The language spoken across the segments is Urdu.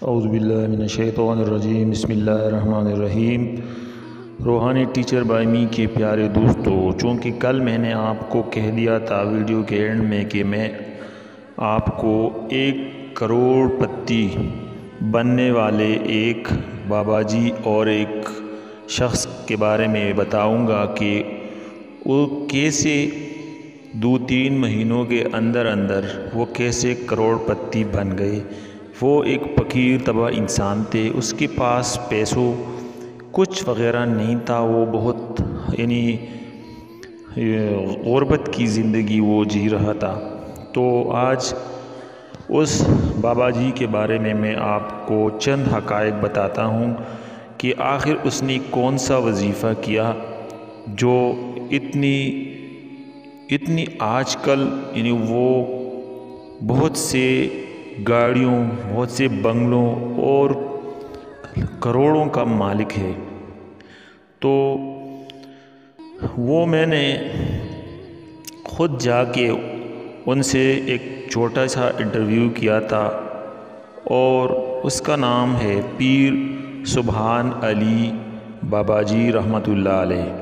اعوذ باللہ من الشیطان الرجیم، بسم اللہ الرحمن الرحیم۔ روحانی ٹیچر بائی می کے پیارے دوستو، چونکہ کل میں نے آپ کو کہہ دیا تھا ویڈیو کے اینڈ میں کہ میں آپ کو 1 کروڑ پتی بننے والے ایک بابا جی اور ایک شخص کے بارے میں بتاؤں گا کہ وہ کیسے 2-3 مہینوں کے اندر وہ کیسے کروڑ پتی بن گئے۔ وہ ایک فقیر تباہ انسان تھے، اس کے پاس پیسوں کچھ وغیرہ نہیں تھا، وہ بہت غربت کی زندگی وہ جی رہا تھا۔ تو آج اس بابا جی کے بارے میں آپ کو چند حقائق بتاتا ہوں کہ آخر اس نے کون سا وظیفہ کیا جو اتنی آج کل وہ بہت سے گاڑیوں، بہت سے بنگلوں اور کروڑوں کا مالک ہے۔ تو وہ میں نے خود جا کے ان سے ایک چھوٹا سا انٹرویو کیا تھا، اور اس کا نام ہے پیر سبحان علی بابا جی رحمۃ اللہ علیہ،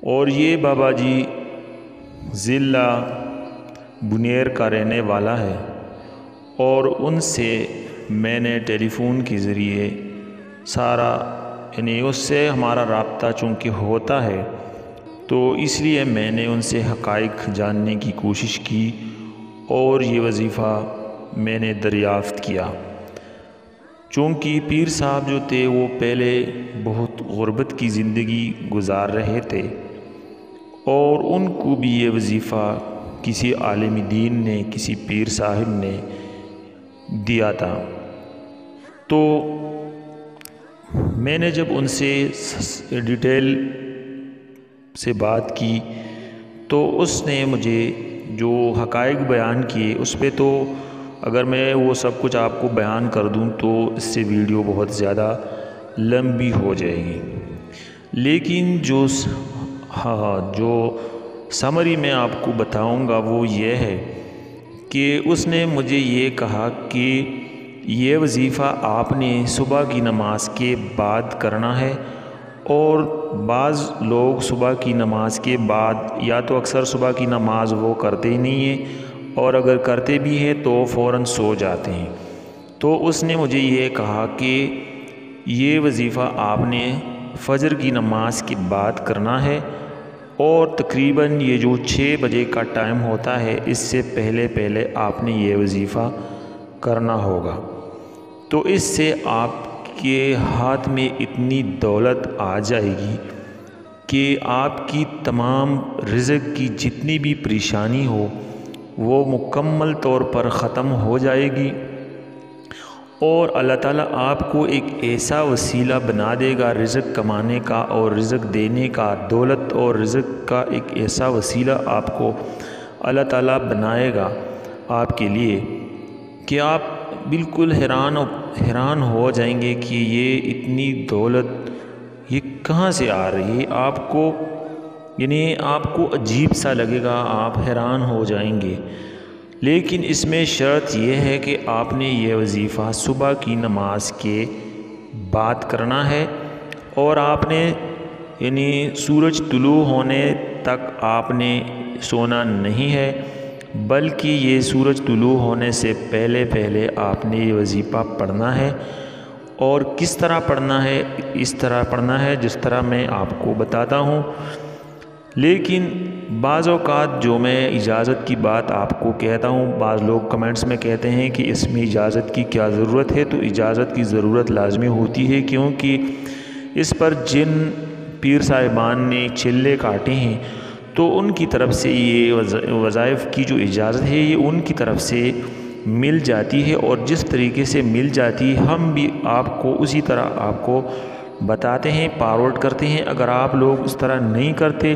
اور یہ بابا جی ضلع بنیر کا رہنے والا ہے۔ اور ان سے میں نے ٹیلی فون کے ذریعے سارا اس سے ہمارا رابطہ چونکہ ہوتا ہے، تو اس لیے میں نے ان سے حقائق جاننے کی کوشش کی اور یہ وظیفہ میں نے دریافت کیا۔ چونکہ پیر صاحب جو تھے وہ پہلے بہت غربت کی زندگی گزار رہے تھے، اور ان کو بھی یہ وظیفہ کسی عالم دین نے، کسی پیر صاحب نے دیا تھا۔ تو میں نے جب ان سے ڈیٹیل سے بات کی تو اس نے مجھے جو حقائق بیان کیے، اس پہ تو اگر میں وہ سب کچھ آپ کو بیان کر دوں تو اس سے ویڈیو بہت زیادہ لمبی ہو جائے گی، لیکن جو سمری میں آپ کو بتاؤں گا وہ یہ ہے کہ اس نے مجھے یہ کہا کہ یہ وظیفہ آپ نے صبح کی نماز کے بعد کرنا ہے، اور بعض لوگ صبح کی نماز کے بعد یا تو اکثر صبح کی نماز وہ کرتے ہی نہیں ہیں، اور اگر کرتے بھی ہیں تو فوراً سو جاتے ہیں۔ تو اس نے مجھے یہ کہا کہ یہ وظیفہ آپ نے فجر کی نماز کے بعد کرنا ہے، اور تقریباً یہ جو 6 بجے کا ٹائم ہوتا ہے اس سے پہلے آپ نے یہ وظیفہ کرنا ہوگا۔ تو اس سے آپ کے ہاتھ میں اتنی دولت آ جائے گی کہ آپ کی تمام رزق کی جتنی بھی پریشانی ہو وہ مکمل طور پر ختم ہو جائے گی، اور اللہ تعالیٰ آپ کو ایک ایسا وسیلہ بنا دے گا رزق کمانے کا اور رزق دینے کا، دولت اور رزق کا ایک ایسا وسیلہ آپ کو اللہ تعالیٰ بنائے گا آپ کے لیے کہ آپ بالکل حیران ہو جائیں گے کہ یہ اتنی دولت یہ کہاں سے آ رہی ہے۔ آپ کو عجیب سا لگے گا، آپ حیران ہو جائیں گے۔ لیکن اس میں شرط یہ ہے کہ آپ نے یہ وظیفہ صبح کی نماز کے بعد کرنا ہے، اور آپ نے سورج طلوع ہونے تک آپ نے سونا نہیں ہے، بلکہ یہ سورج طلوع ہونے سے پہلے آپ نے یہ وظیفہ پڑھنا ہے۔ اور کس طرح پڑھنا ہے؟ اس طرح پڑھنا ہے جس طرح میں آپ کو بتاتا ہوں۔ لیکن بعض اوقات جو میں اجازت کی بات آپ کو کہتا ہوں، بعض لوگ کمنٹس میں کہتے ہیں کہ اس میں اجازت کی کیا ضرورت ہے، تو اجازت کی ضرورت لازمی ہوتی ہے، کیونکہ اس پر جن پیر صاحبان نے چلے کاٹے ہیں تو ان کی طرف سے یہ وظائف کی جو اجازت ہے یہ ان کی طرف سے مل جاتی ہے، اور جس طریقے سے مل جاتی ہے ہم بھی آپ کو اسی طرح آپ کو بتاتے ہیں، فارورڈ کرتے ہیں۔ اگر آپ لوگ اس طرح نہیں کرتے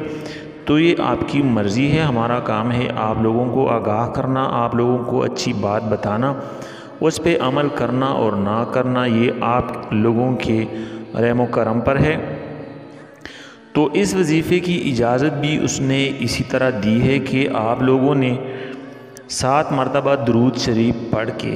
تو یہ آپ کی مرضی ہے، ہمارا کام ہے آپ لوگوں کو آگاہ کرنا، آپ لوگوں کو اچھی بات بتانا، اس پہ عمل کرنا اور نہ کرنا یہ آپ لوگوں کے رحم و کرم پر ہے۔ تو اس وظیفے کی اجازت بھی اس نے اسی طرح دی ہے کہ آپ لوگوں نے 7 مرتبہ درود شریف پڑھ کے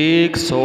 100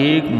1